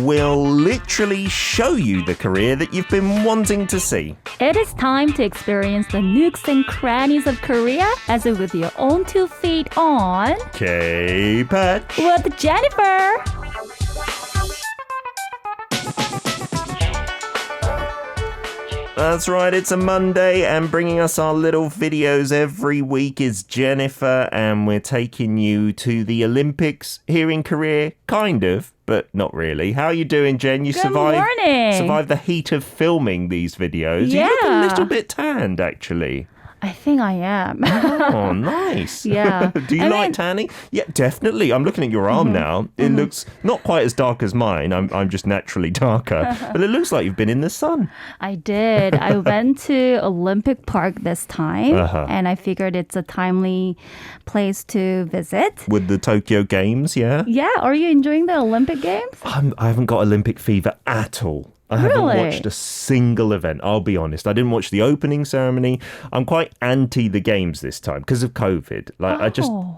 We'll literally show you the career that you've been wanting to see. It is time to experience the nooks and crannies of Korea as if with your own 2 feet on K-Patch with Jennifer. That's right, it's a Monday, and bringing us our little videos every week is Jennifer, and we're taking you to the Olympics here in Korea, kind of, but not really. How are you doing, Jen? You Good morning. survived the heat of filming these videos. Yeah. You look a little bit tanned, actually. I think I am. Oh, nice. Yeah. Do you like tanning? Yeah, definitely. I'm looking at your arm now. It looks not quite as dark as mine. I'm just naturally darker. But it looks like you've been in the sun. I did. I went to Olympic Park this time, and I figured it's a timely place to visit. With the Tokyo Games, yeah? Yeah. Are you enjoying the Olympic Games? I haven't got Olympic fever at all. I haven't watched a single event, I'll be honest. I didn't watch the opening ceremony. I'm quite anti the games this time because of COVID.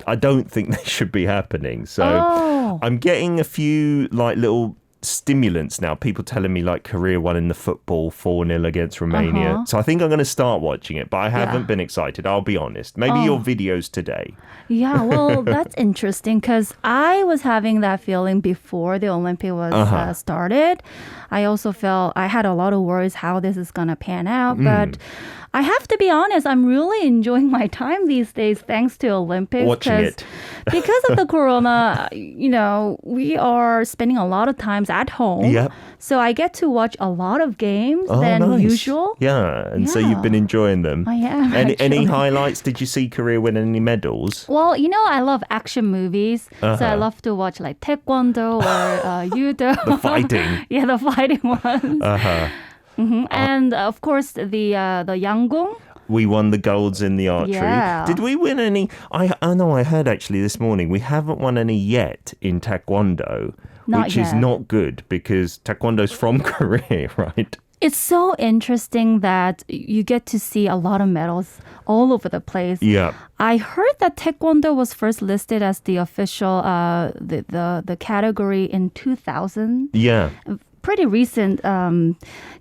I don't think they should be happening. So I'm getting a few little stimulants now. People telling me Korea won in the football 4-0 against Romania. So I think I'm going to start watching it, but I haven't been excited. I'll be honest. Maybe your videos today. Yeah, well, that's interesting because I was having that feeling before the Olympic was started. I also felt I had a lot of worries how this is going to pan out, but I have to be honest, I'm really enjoying my time these days thanks to Olympics. Watching it. Because of the corona, we are spending a lot of times at home. Yep. So I get to watch a lot of games than usual. Yeah, and so you've been enjoing them. I am. Any highlights? Did you see Korea win any medals? Well, I love action movies. So I love to watch taekwondo or judo. The fighting. Yeah, the fighting ones. And of course, the Yanggong. We won the golds in the archery. Yeah. Did we win any? I know I heard actually this morning we haven't won any yet in taekwondo, which is not good because taekwondo's from Korea, right? It's so interesting that you get to see a lot of medals all over the place. Yeah. I heard that taekwondo was first listed as the official the category in 2000. Yeah. Pretty recent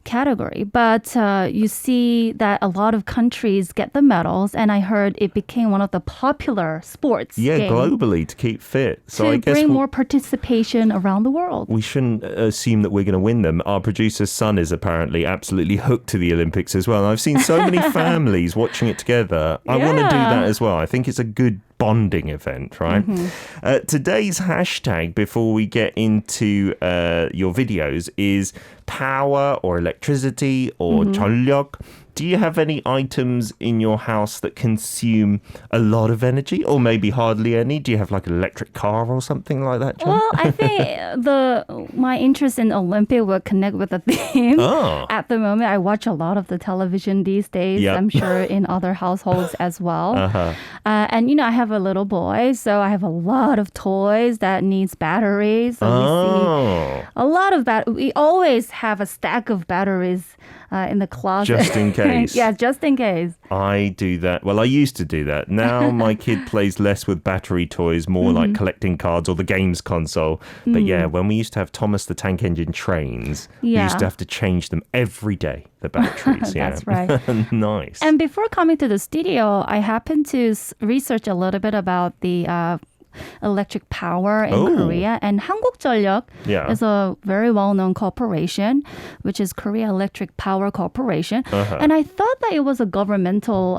category, but you see that a lot of countries get the medals, and I heard it became one of the popular sports. Yeah, globally to keep fit. So to I guess bring more participation around the world. We shouldn't assume that we're going to win them. Our producer's son is apparently absolutely hooked to the Olympics as well. And I've seen so many families watching it together. I want to do that as well. I think it's a good bonding event, right? Today's hashtag, before we get into your videos, is power or electricity or 전력. Do you have any items in your house that consume a lot of energy or maybe hardly any? Do you have an electric car or something like that, John? Well, I think my interest in Olympic will connect with the theme. At the moment, I watch a lot of the television these days. Yep. I'm sure in other households as well. And, I have a little boy, so I have a lot of toys that needs batteries. So we see a lot of we always have a stack of batteries in the closet. Just in case. Yeah, just in case. I do that. Well, I used to do that. Now my kid plays less with battery toys, more like collecting cards or the games console. But yeah, when we used to have Thomas the Tank Engine trains, we used to have to change them every day, the batteries. Yeah. That's right. Nice. And before coming to the studio, I happened to research a little bit about the electric power in Korea, and 한국전력 is a very well-known corporation, which is Korea Electric Power Corporation. And I thought that it was a governmental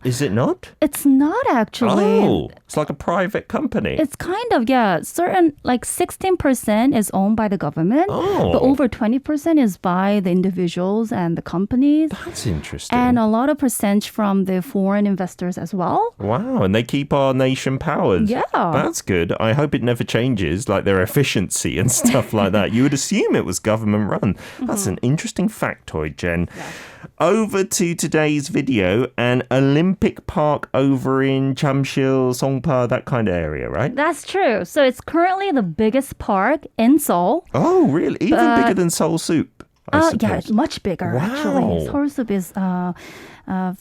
Is it not? It's not actually. Oh, it's like a private company. It's kind of, certain, 16% is owned by the government, but over 20% is by the individuals and the companies. That's interesting. And a lot of percentage from the foreign investors as well. Wow, and they keep our nation powered. Yeah. That's good. I hope it never changes, like their efficiency and stuff like that. You would assume it was government run. That's an interesting factoid, Jen. Yeah. Over to today's video, an Olympic park over in Jamsil, Songpa, that kind of area, right? That's true. So it's currently the biggest park in Seoul. Oh, really? Even bigger than Seoul Soup? Yeah, it's much bigger, Wow. actually. Seoul is,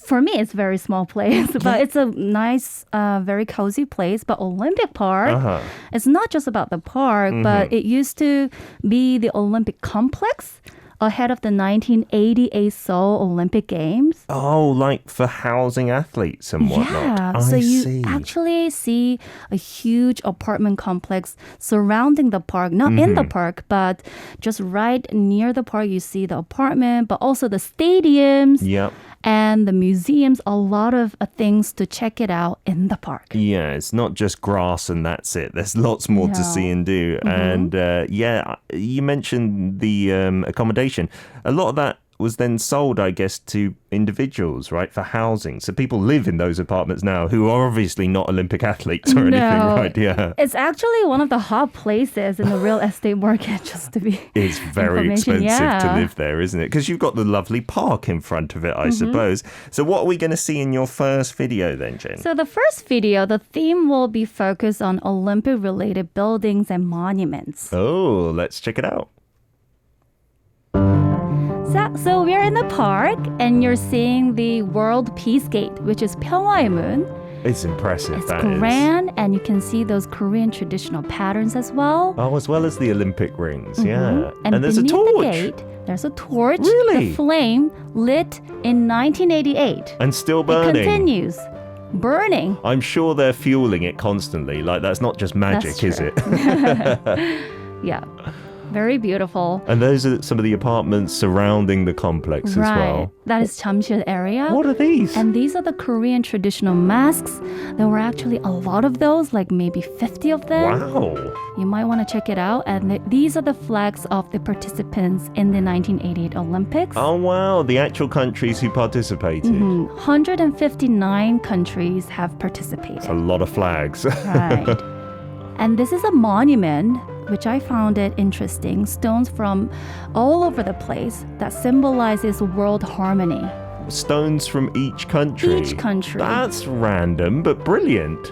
for me, it's a very small place, but it's a nice, very cozy place. But Olympic Park, it's not just about the park, but it used to be the Olympic complex ahead of the 1988 Seoul Olympic Games. Oh, like for housing athletes and whatnot. Yeah, I so you see. actually see a huge apartment complex surrounding the park, not in the park, but just right near the park. You see the apartment, but also the stadiums. Yep. And the museums, a lot of things to check it out in the park. Yeah, it's not just grass and that's it. There's lots more to see and do. And yeah, you mentioned the accommodation. A lot of that was then sold, I guess, to individuals, right, for housing. So people live in those apartments now who are obviously not Olympic athletes or anything, right? Yeah. It's actually one of the hot places in the real estate market, just to be It's very expensive to live there, isn't it? Because you've got the lovely park in front of it, I suppose. So what are we going to see in your first video then, Jen? So the first video, the theme will be focused on Olympic-related buildings and monuments. Oh, let's check it out. So we're in the park, and you're seeing the World Peace Gate, which is 평화의 문. It's impressive, It's that grand, and you can see those Korean traditional patterns as well. Oh, as well as the Olympic rings, yeah. And there's a beneath torch. the gate, there's a torch. Really? The flame lit in 1988. And still It burning. continues. Burning. I'm sure they're fueling it constantly. Like, that's not just magic, That's is true. it? Yeah. Very beautiful. And those are some of the apartments surrounding the complex as well. That is Jamsil area. What are these? And these are the Korean traditional masks. There were actually a lot of those, like maybe 50 of them. Wow. You might want to check it out. And these are the flags of the participants in the 1988 Olympics. Oh, wow. The actual countries who participated. 159 countries have participated. A lot of flags. Right. And this is a monument, which I found it interesting. Stones from all over the place that symbolizes world harmony. Stones from each country. Each country. That's random, but brilliant.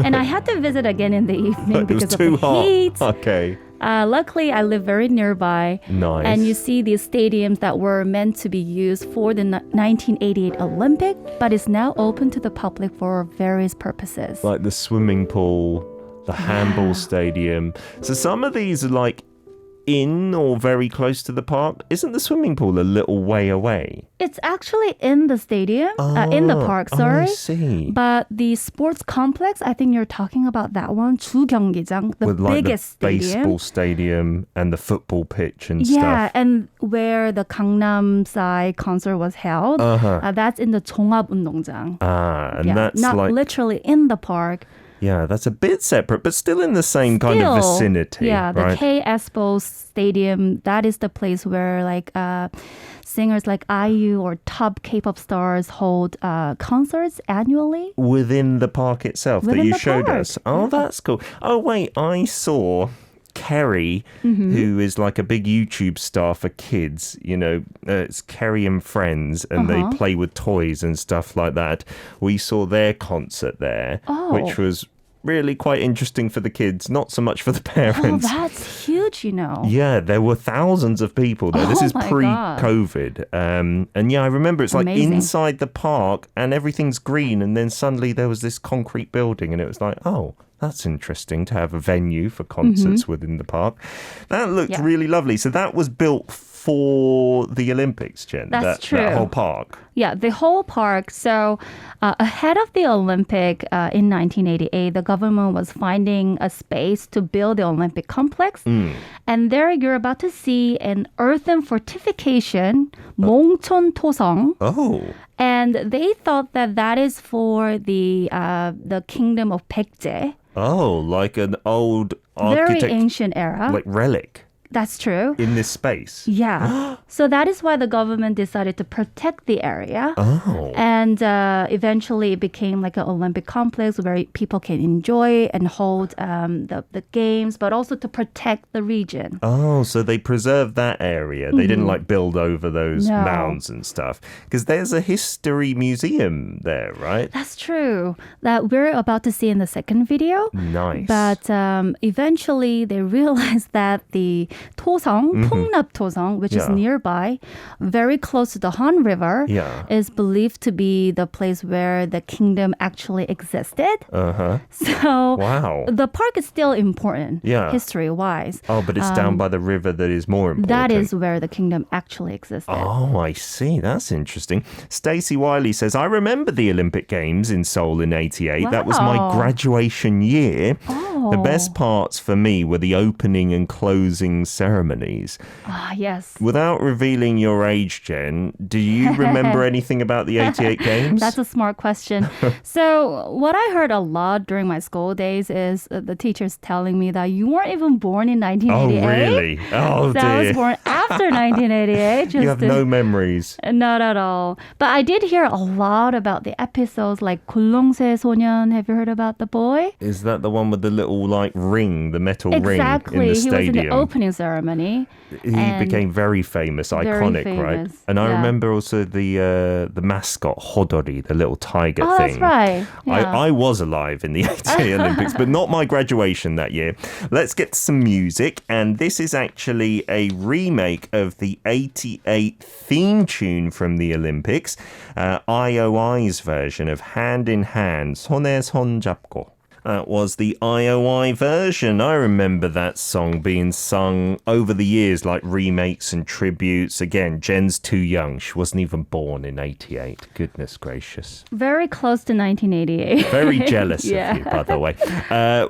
And I had to visit again in the evening It was because of too the hot. heat. Okay. Luckily, I live very nearby. Nice. And you see these stadiums that were meant to be used for the 1988 Olympic, but is now open to the public for various purposes. Like the swimming pool, the handball stadium. So some of these are like in or very close to the park. Isn't the swimming pool a little way away? It's actually in the stadium, in the park, sorry. I see. But the sports complex, I think you're talking about that one, 주경기장, the With like biggest the stadium. baseball stadium and the football pitch and Yeah, stuff. and where the Gangnam Style concert was held, that's in the 종합운동장. And that's not like... literally in the park. Yeah, that's a bit separate, but still in the same kind of vicinity. Yeah, the right? K-Expo Stadium, that is the place where like singers like IU or top K-pop stars hold concerts annually. Within the park itself Within that you the showed park. us. Oh, that's cool. Oh, wait, I saw Kerry, who is like a big YouTube star for kids. You know, it's Kerry and Friends, and they play with toys and stuff like that. We saw their concert there, which was really quite interesting for the kids, not so much for the parents. Oh, that's huge, you know. Yeah, there were thousands of people there. This is my pre-COVID. And yeah, I remember it's like Amazing. inside the park and everything's green, and then suddenly there was this concrete building and it was like, oh, that's interesting to have a venue for concerts within the park. That looked really lovely. So that was built for the Olympics, Jen. That's true. That whole park. Yeah, the whole park. So ahead of the Olympic in 1988, the government was finding a space to build the Olympic complex. And there you're about to see an earthen fortification, 몽촌 토성. Oh. And they thought that that is for the kingdom of Baekje. Oh, like an old Very architect, ancient era. like relic That's true. in this space. Yeah. So that is why the government decided to protect the area. Oh. And eventually it became like an Olympic complex where people can enjoy and hold the games, but also to protect the region. Oh, so they preserved that area. They didn't like build over those No. mounds and stuff. Because there's a history museum there, right? That's true. That we're about to see in the second video. Nice. But eventually they realized that the Toseong, Pongnap-Toseong, which is nearby, very close to the Han River, is believed to be the place where the kingdom actually existed. So the park is still important, history-wise. Oh, but it's down by the river that is more important. That is where the kingdom actually existed. Oh, I see. That's interesting. Stacey Wiley says, I remember the Olympic Games in Seoul in 88. That was my graduation year. The best parts for me were the opening and closing ceremonies. Yes. Without revealing your age, Jen, do you remember anything about the 88 Games? That's a smart question. So what I heard a lot during my school days is the teachers telling me that you weren't even born in 1988. Oh, really? Oh, so dear. I was born after 1988. You have no memories. Not at all. But I did hear a lot about the episodes like 굴렁쇠 소년. Have you heard about the boy? Is that the one with the little ring, the metal ring in the Exactly. He was in the opening ceremony. He became very famous, iconic, right? And I remember also the mascot, Hodori, the little tiger thing. That's right. Yeah. I was alive in the 88 Olympics, but not my graduation that year. Let's get to some music. And this is actually a remake of the 88 theme tune from the Olympics, IOI's version of Hand in Hand, 손에 손 잡고. That was the IOI version. I remember that song being sung over the years, like remakes and tributes. Again, Jen's too young. She wasn't even born in 88. Goodness gracious. Very close to 1988. Very jealous of you, by the way.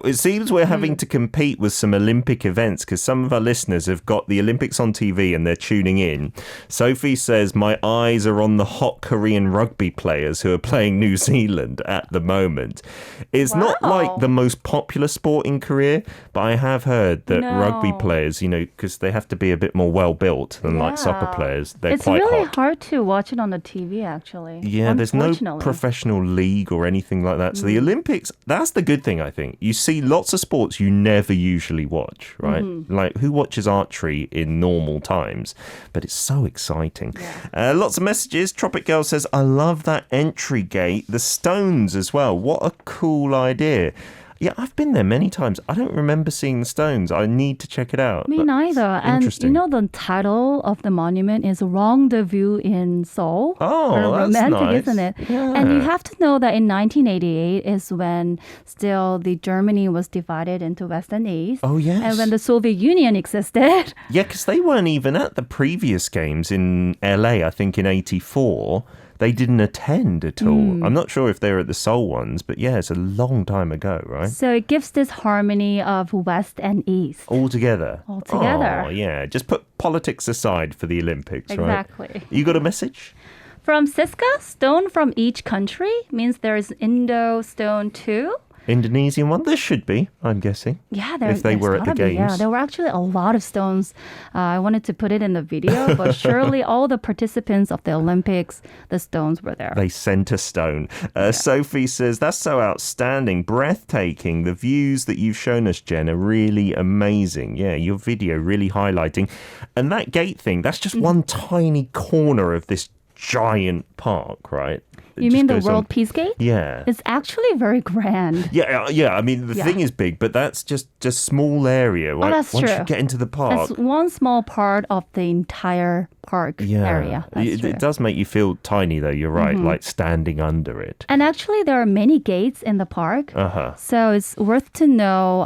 It seems we're having to compete with some Olympic events because some of our listeners have got the Olympics on TV and they're tuning in. Sophie says, my eyes are on the hot Korean rugby players who are playing New Zealand at the moment. It's not like the most popular sport in Korea, but I have heard that rugby players, because they have to be a bit more well-built than like soccer players, they're quite hot. It's really hard to watch it on the TV, actually. Yeah, there's no professional league or anything like that. So the Olympics, that's the good thing, I think. You see lots of sports you never usually watch, right? Like, who watches archery in normal times? But it's so exciting. Lots of messages. Tropic Girl says, I love that entry gate. The stones as well. What a cool idea. Yeah, I've been there many times. I don't remember seeing the stones. I need to check it out. Me neither. And the title of the monument is Rendezvous in Seoul. Oh, that's romantic, nice. Isn't it? Yeah. And you have to know that in 1988 is when still the Germany was divided into West and East. Oh, yes. And when the Soviet Union existed. Yeah, because they weren't even at the previous games in LA, I think in 84. They didn't attend at all. I'm not sure if they were at the Seoul ones, but yeah, it's a long time ago, right? So it gives this harmony of West and East. All together. Oh, yeah. Just put politics aside for the Olympics, exactly. Right? You got a message? From Siska, stone from each country means there's Indo stone too. Indonesian one? There should be, I'm guessing. Yeah, if they were at the games. Yeah, there were actually a lot of stones. I wanted to put it in the video, but surely all the participants of the Olympics, the stones were there. They sent a stone. Sophie says, that's so outstanding, breathtaking. The views that you've shown us, Jen, are really amazing. Yeah, your video really highlighting. And that gate thing, that's just one tiny corner of this giant park, right? You mean the World Peace Gate? Yeah. It's actually very grand. Yeah. I mean, the thing is big, but that's just small area. Right? That's Once true. you get into the park. That's one small part of the entire park area. It does make you feel tiny, though. You're right, like standing under it. And actually, there are many gates in the park. So it's worth to know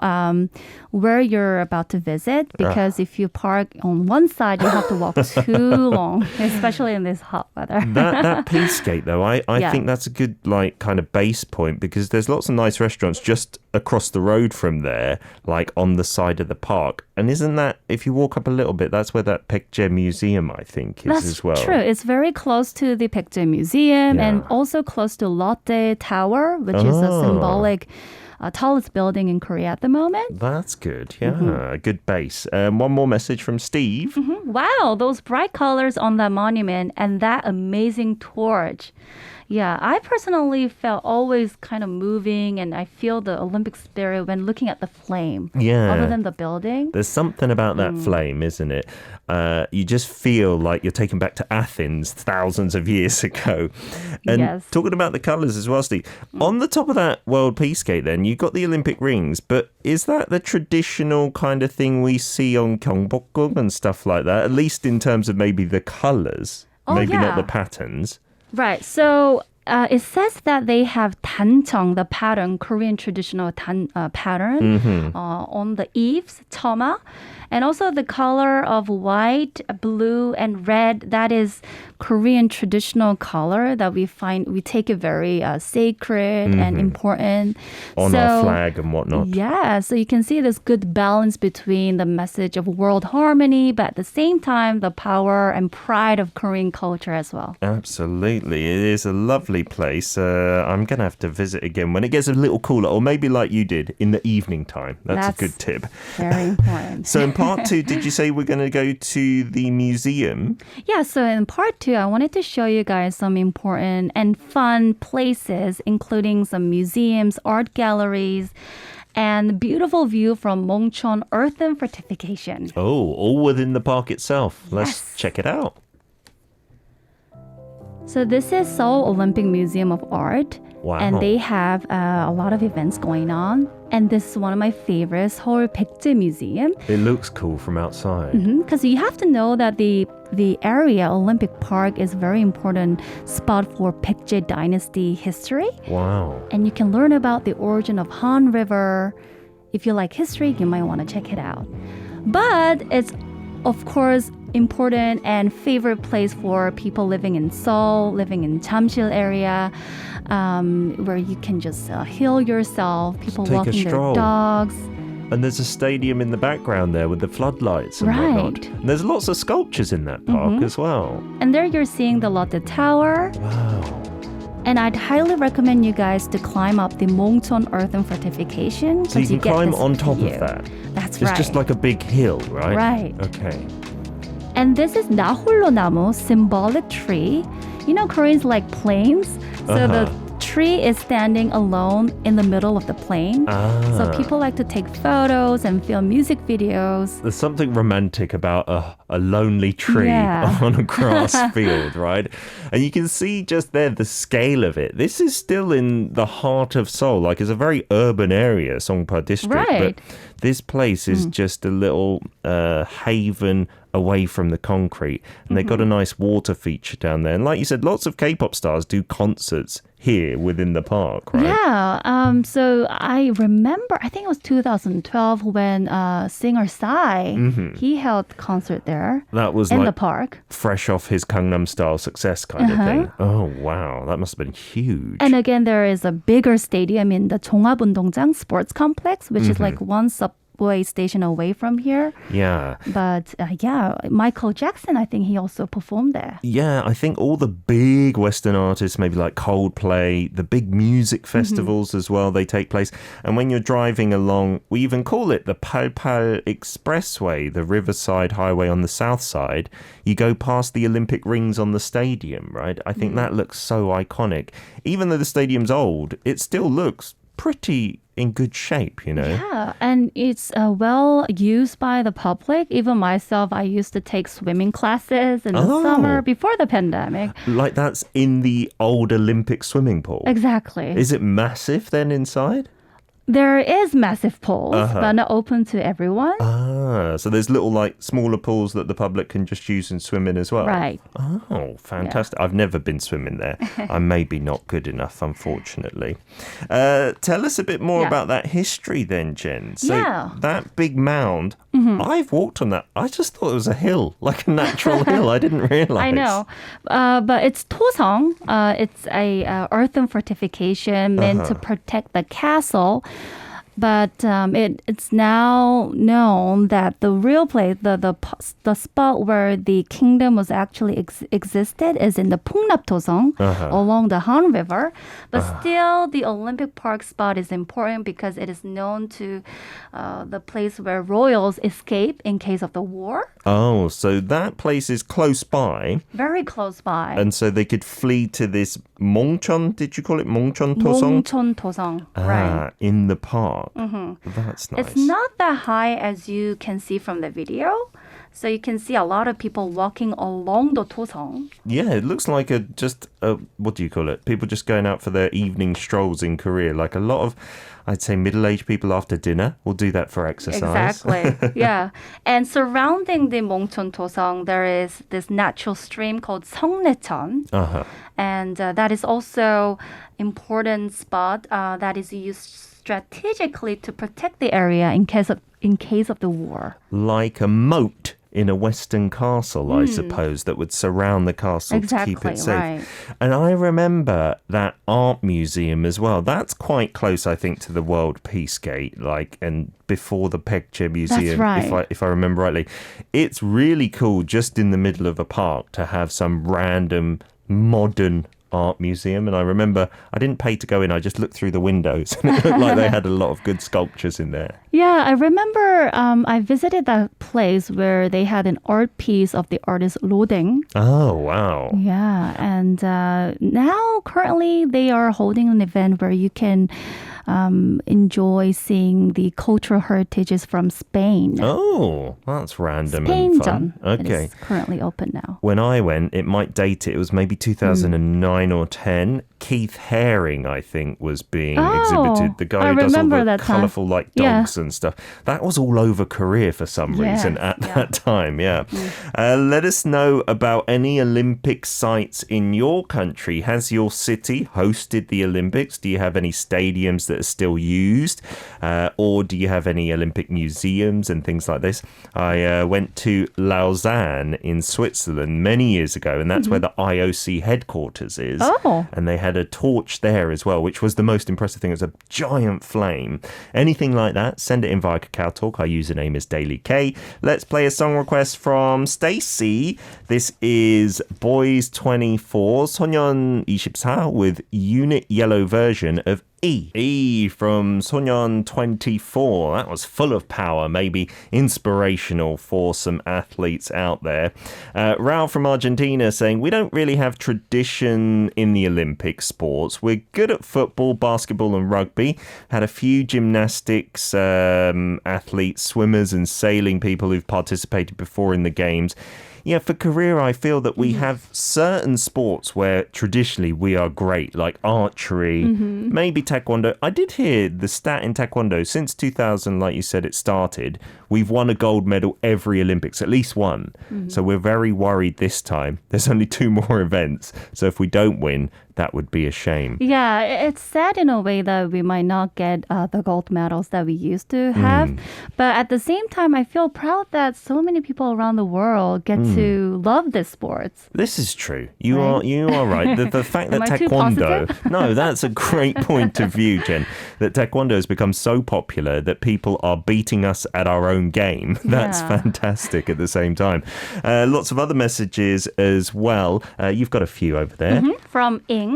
where you're about to visit, because if you park on one side, you have to walk too long, especially in this hot weather. that Peace Gate, though, I think that's a good kind of base point, because there's lots of nice restaurants just across the road from there, like on the side of the park. And isn't that, if you walk up a little bit, that's where that Baekje Museum, I think, is as well. That's true. It's very close to the Baekje Museum and also close to Lotte Tower, which is a symbolic tallest building in Korea at the moment. That's good. Yeah, a good base. One more message from Steve. Wow, those bright colors on that monument and that amazing torch. Yeah, I personally felt always kind of moving, and I feel the Olympic spirit when looking at the flame. Yeah. Other than the building. There's something about that flame, isn't it? you just feel like you're taken back to Athens thousands of years ago. And talking about the colours as well, Steve, on the top of that World Peace Gate then, you've got the Olympic rings, but is that the traditional kind of thing we see on Gyeongbokgung and stuff like that, at least in terms of maybe the colours, maybe not the patterns? Right, so it says that they have 단청, the pattern, Korean traditional pattern, on the eaves, choma, and also the color of white, blue, and red. That is Korean traditional color that we take it very sacred and important. On our flag and whatnot. Yeah, so you can see this good balance between the message of world harmony, but at the same time, the power and pride of Korean culture as well. Absolutely. It is a lovely place. I'm going to have to visit again when it gets a little cooler, or maybe like you did, in the evening time. That's a good tip. Very important. So in part 2, did you say we're going to go to the museum? Yeah, so in part 2, I wanted to show you guys some important and fun places, including some museums, art galleries, and beautiful view from Mongcheon Earthen Fortification. Oh, all within the park itself. Let's check it out. So this is Seoul Olympic Museum of Art. Wow. And they have a lot of events going on. And this is one of my favorites, Seoul Baekje Museum. It looks cool from outside. Because you have to know that the area, Olympic Park, is a very important spot for Baekje Dynasty history. Wow. And you can learn about the origin of Han River. If you like history, you might want to check it out. But it's, of course, important and favorite place for people living in Seoul, living in Jamsil area, where you can just heal yourself, people walking their dogs. And there's a stadium in the background there with the floodlights and whatnot. And there's lots of sculptures in that park as well. And there you're seeing the Lotte Tower. Wow. And I'd highly recommend you guys to climb up the Mongcheon Earthen Fortification. So you can climb on top of that? That's right. It's just like a big hill, right? Right. Okay. And this is 나홀로 나무, symbolic tree. You know, Koreans like plains. So the tree is standing alone in the middle of the plain. So people like to take photos and film music videos. There's something romantic about a lonely tree on a grass field, right? And you can see just there the scale of it. This is still in the heart of Seoul. Like, it's a very urban area, Songpa district. Right. But this place is just a little haven away from the concrete. And they've got a nice water feature down there. And like you said, lots of K-pop stars do concerts here within the park, right? Yeah. So I remember, I think it was 2012 when singer Psy, he held concert there. That was in like the park. Fresh off his Gangnam Style success kind of thing. Oh, wow. That must have been huge. And again, there is a bigger stadium in the 종합운동장 sports complex, which is like one subway station away from here. Yeah. But Michael Jackson, I think he also performed there. Yeah, I think all the big Western artists, maybe like Coldplay, the big music festivals as well, they take place. And when you're driving along, we even call it the Palpal Expressway, the Riverside Highway on the south side, you go past the Olympic rings on the stadium, right? I think that looks so iconic. Even though the stadium's old, it still looks pretty in good shape, you know? Yeah, and it's well used by the public. Even myself, I used to take swimming classes in the summer before the pandemic. Like that's in the old Olympic swimming pool? Exactly. Is it massive then inside? There is massive pools, but not open to everyone. So there's little like smaller pools that the public can just use and swim in as well. Right. Oh, fantastic. Yeah. I've never been swimming there. I may be not good enough, unfortunately. Tell us a bit more about that history then, Jen. So that big mound, I've walked on that. I just thought it was a hill, like a natural hill. I didn't realize. I know. But it's 토성. It's a earthen fortification meant to protect the castle. But it's now known that the real place, the spot where the kingdom was actually existed is in the Pungnap-toseong along the Han River. But still, the Olympic Park spot is important because it is known to the place where royals escape in case of the war. Oh, so that place is close by. Very close by. And so they could flee to this Mongcheon, did you call it Mongcheon-toseong? Mongcheon-toseong, right. In the park. That's nice. It's not that high as you can see from the video. So you can see a lot of people walking along the Tosong. Yeah, it looks like what do you call it? People just going out for their evening strolls in Korea. Like a lot of, I'd say, middle-aged people after dinner will do that for exercise. Exactly, yeah. And surrounding the Mongcheon Tosong, there is this natural stream called Seongnaecheon. Uh-huh. And that is also important spot that is used strategically to protect the area in case of the war. Like a moat in a Western castle, I suppose, that would surround the castle to keep it safe. Right. And I remember that art museum as well. That's quite close, I think, to the World Peace Gate, and before the Baekje Museum, That's right. if I remember rightly. It's really cool just in the middle of a park to have some random modern art museum. And I remember I didn't pay to go in, I just looked through the windows and it looked like they had a lot of good sculptures in there. Yeah, I remember I visited that place where they had an art piece of the artist Rodeng. Oh, wow. Yeah, and now currently they are holding an event where you can enjoy seeing the cultural heritages from Spain. Oh, that's random and fun. Okay. It's currently open now. When I went, it might date it. It was maybe 2009 or 10. Keith Haring, I think, was being exhibited. The guy who does all the colourful dogs and stuff. That was all over Korea for some reason at that time. Yeah. Let us know about any Olympic sites in your country. Has your city hosted the Olympics? Do you have any stadiums that are still used? Or do you have any Olympic museums and things like this? I went to Lausanne in Switzerland many years ago, and that's where the IOC headquarters is. Oh. And they had a torch there as well, which was the most impressive thing. It was a giant flame. Anything like that, send it in via Kakao Talk. Our username is Daily K. Let's play a song request from Stacey. This is Boys 24, 소년 24 with Unit Yellow version of E from 소년 24. That was full of power, maybe inspirational for some athletes out there. Raul from Argentina saying, we don't really have tradition in the Olympic sports. We're good at football, basketball and rugby. Had a few gymnastics athletes, swimmers and sailing people who've participated before in the games. Yeah, for Korea, I feel that we have certain sports where traditionally we are great, like archery, maybe taekwondo. I did hear the stat in taekwondo, since 2000, like you said, it started, we've won a gold medal every Olympics, at least one. So we're very worried this time. There's only 2 more events. So if we don't win, that would be a shame. Yeah, it's sad in a way that we might not get the gold medals that we used to have. But at the same time, I feel proud that so many people around the world get to love this sport. This is true. You are right. The fact that taekwondo... No, that's a great point of view, Jen. That taekwondo has become so popular that people are beating us at our own game. That's fantastic at the same time. Lots of other messages as well. You've got a few over there. From Ing.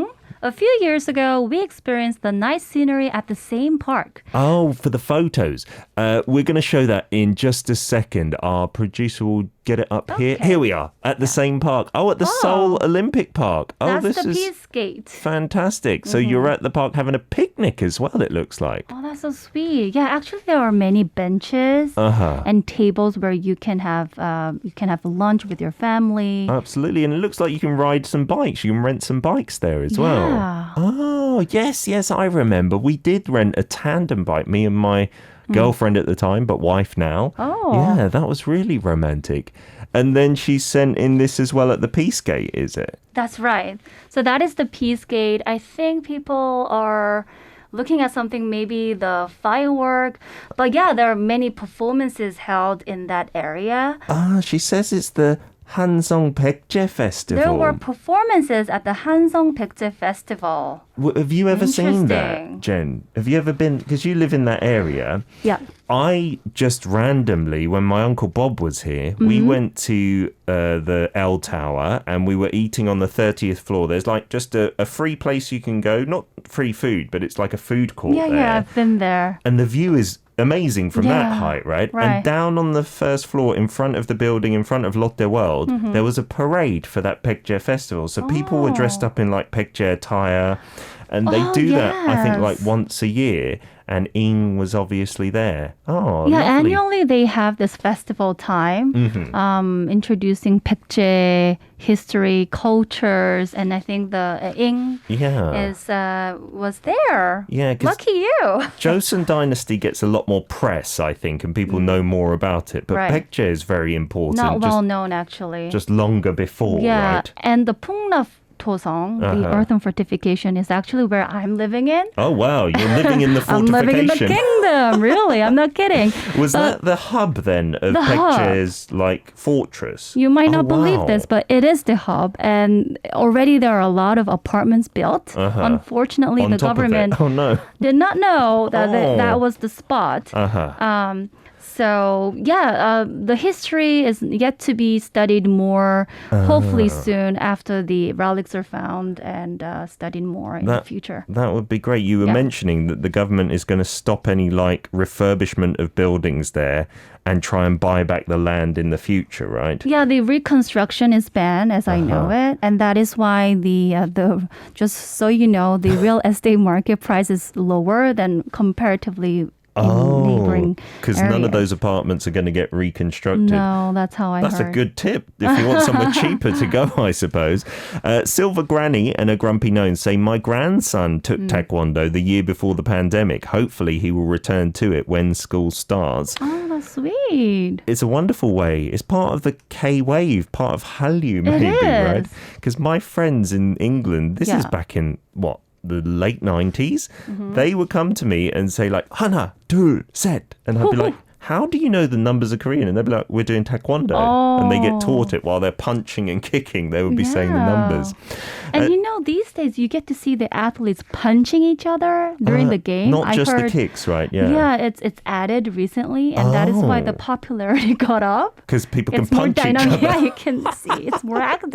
A few years ago, we experienced the nice scenery at the same park. Oh, for the photos. We're going to show that in just a second. Our producer will get it up here. Here we are at the same park. Oh, at the Seoul Olympic Park. Oh, that's this the is Peace Gate. Fantastic. So you're at the park having a picnic as well, it looks like. Oh, that's so sweet. Yeah, actually there are many benches and tables where you can have lunch with your family. Absolutely. And it looks like you can ride some bikes. You can rent some bikes there as well. Oh, yes, I remember. We did rent a tandem bike, me and my girlfriend at the time, but wife now. Oh. Yeah, that was really romantic. And then she sent in this as well at the Peace Gate, is it? That's right. So that is the Peace Gate. I think people are looking at something, maybe the firework. But yeah, there are many performances held in that area. She says it's the Hansong Baekje Festival. There were performances at the Hansong Baekje Festival. Have you ever seen that, Jen? Have you ever been, because you live in that area? Yeah. I just randomly, when my Uncle Bob was here, we went to the L Tower and we were eating on the 30th floor. There's like just a free place you can go, not free food, but it's like a food court there. Yeah, I've been there. And the view is amazing from that height, right? And down on the first floor in front of the building, in front of Lotte World, there was a parade for that Baekje festival. So people were dressed up in like Baekje attire. And they do that, I think, like once a year. and Ing was obviously there. Oh, yeah, lovely. annually they have this festival time, introducing Baekje history, cultures, and I think the Ing was there. Yeah, lucky you. Joseon Dynasty gets a lot more press, I think, and people know more about it. But Baekje is very important. Not well known, actually. Just longer before, right? And the Pungnap Tosong, the earthen fortification, is actually where I'm living in. Oh, wow. You're living in the fortification. I'm living in the kingdom, really. I'm not kidding. Was that the hub, then, of Baekje's, fortress? You might not believe this, but it is the hub. And already there are a lot of apartments built. Unfortunately, the government did not know that that was the spot. So, the history is yet to be studied more, hopefully soon after the relics are found and studied more in the future. That would be great. You were mentioning that the government is going to stop any refurbishment of buildings there and try and buy back the land in the future, right? Yeah, the reconstruction is banned, as I know it. And that is why the just so you know, the real estate market price is lower than comparatively in neighboring because none of those apartments are going to get reconstructed. No, that's how I heard. That's a good tip if you want somewhere cheaper to go, I suppose. Silver Granny and a Grumpy Gnome say, my grandson took Taekwondo the year before the pandemic. Hopefully he will return to it when school starts. Oh, that's sweet. It's a wonderful way. It's part of the K-wave, part of Hallyu maybe, right? Because my friends in England, this is back in, the late 90s, they would come to me and say 하나, 둘, 셋. And I'd be like, how do you know the numbers of Korean? And they'd be like, we're doing Taekwondo. And they get taught it while they're punching and kicking. They would be saying the numbers. And these days you get to see the athletes punching each other during the game. Not just the kicks, right? Yeah. Yeah, it's added recently. And that is why the popularity got up. Because people can punch each other. Yeah, you can see. It's more active.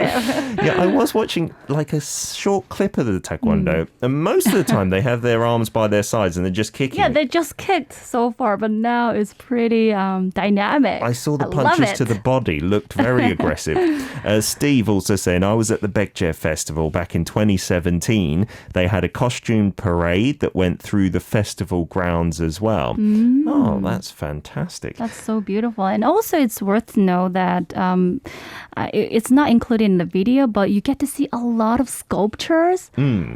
Yeah, I was watching a short clip of the Taekwondo. And most of the time they have their arms by their sides and they're just kicking. Yeah, they just kicked so far. But now it's pretty dynamic. I saw the punches to the body looked very aggressive. Steve also saying, I was at the Baekje Festival back in 2017. They had a costume parade that went through the festival grounds as well. Oh, that's fantastic. That's so beautiful. And also it's worth to know that it's not included in the video, but you get to see a lot of sculptures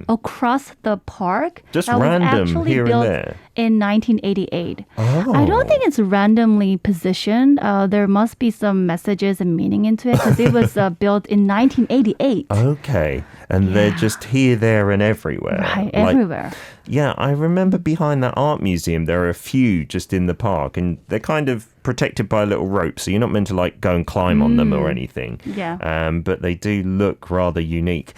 across the park. Just random here and there. In 1988. I don't think it's randomly positioned. There must be some messages and meaning into it because it was built in 1988. Okay. And they're just here, there, and everywhere. Right, everywhere. Yeah, I remember behind that art museum, there are a few just in the park, and they're kind of protected by a little rope, so you're not meant to go and climb on them or anything. Yeah. But they do look rather unique.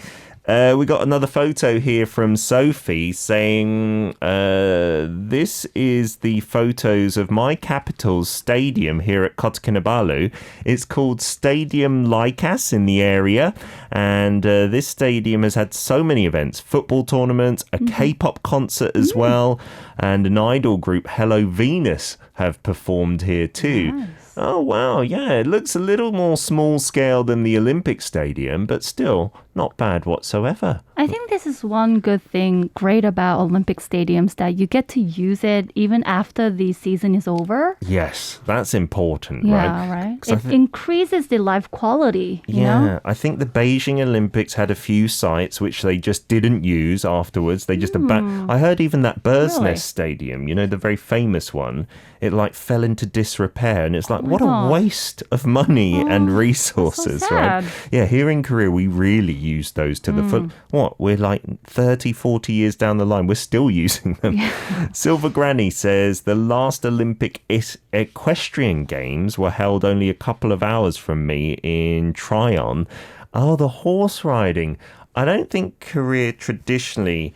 We got another photo here from Sophie saying, this is the photos of my capital's stadium here at Kota Kinabalu. It's called Stadium Lykas in the area. And this stadium has had so many events, football tournaments, a K-pop concert as well, and an idol group, Hello Venus, have performed here too. Nice. Oh, wow. Yeah, it looks a little more small scale than the Olympic Stadium, but still not bad whatsoever. I think this is one good thing great about Olympic stadiums, that you get to use it even after the season is over. Yes, that's important, right? Yeah, right. It increases the life quality, you know? I think the Beijing Olympics had a few sites which they just didn't use afterwards. They just I heard even that Bird's Nest Stadium, the very famous one, it fell into disrepair, and it's what a waste of money and resources, so right? Yeah, here in Korea we really use those to the full. We're 30, 40 years down the line, we're still using them. Silver Granny says the last Olympic equestrian games were held only a couple of hours from me in Tryon. Oh, the horse riding. I don't think Korea traditionally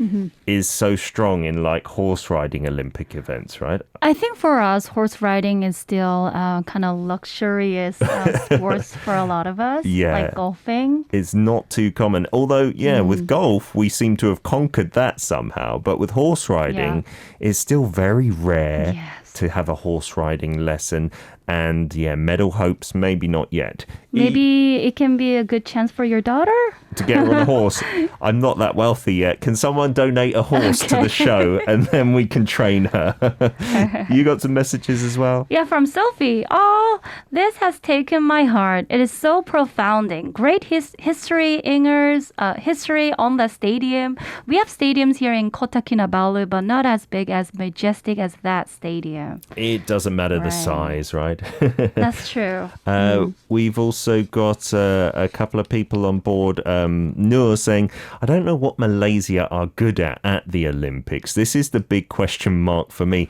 is so strong in horse riding Olympic events, right? I think for us, horse riding is still kind of luxurious sports for a lot of us, like golfing. It's not too common. Although, with golf, we seem to have conquered that somehow. But with horse riding, it's still very rare to have a horse riding lesson. And yeah, medal hopes, maybe not yet. Maybe it can be a good chance for your daughter? To get her on a horse. I'm not that wealthy yet. Can someone donate a horse to the show and then we can train her? You got some messages as well? Yeah, from Sophie. Oh, this has taken my heart. It is so profounding. Great history, Ingers, history on the stadium. We have stadiums here in Kota Kinabalu, but not as big, as majestic as that stadium. It doesn't matter the size, right? That's true. We've also got a couple of people on board. Noor saying, I don't know what Malaysia are good at the Olympics. This is the big question mark for me.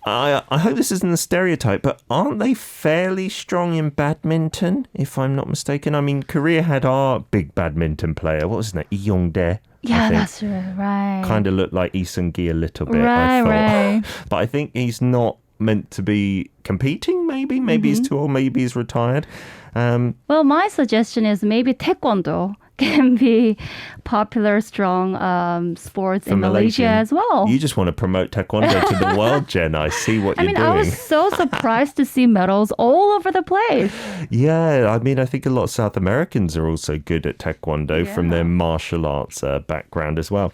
I hope this isn't a stereotype, but aren't they fairly strong in badminton, if I'm not mistaken? I mean, Korea had our big badminton player. What was his name? Lee Yong-dae. Yeah, that's right. Kind of looked like Lee Seung-gi a little bit, right, I thought. Right. But I think he's not meant to be competing, maybe. Maybe he's too old, maybe he's retired. Well, my suggestion is maybe taekwondo can be popular, strong sports in Malaysia as well. You just want to promote taekwondo to the world, Jen. I see what you're doing. I was so surprised to see medals all over the place. Yeah, I mean, I think a lot of South Americans are also good at taekwondo from their martial arts background as well.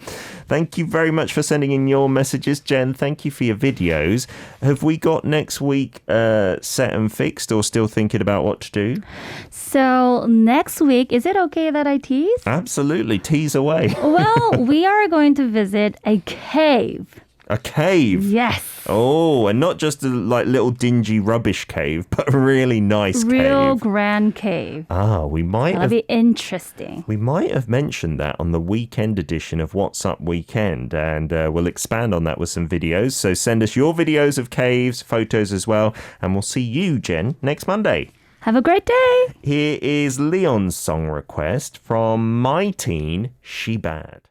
Thank you very much for sending in your messages, Jen. Thank you for your videos. Have we got next week set and fixed or still thinking about what to do? So next week, is it okay that I tease? Absolutely. Tease away. Well, we are going to visit a cave. A cave? Yes. Oh, and not just a little dingy rubbish cave, but a really nice cave. Real grand cave. Ah, That'll be interesting. We might have mentioned that on the weekend edition of What's Up Weekend, and we'll expand on that with some videos. So send us your videos of caves, photos as well, and we'll see you, Jen, next Monday. Have a great day. Here is Leon's song request from My Teen, She Bad.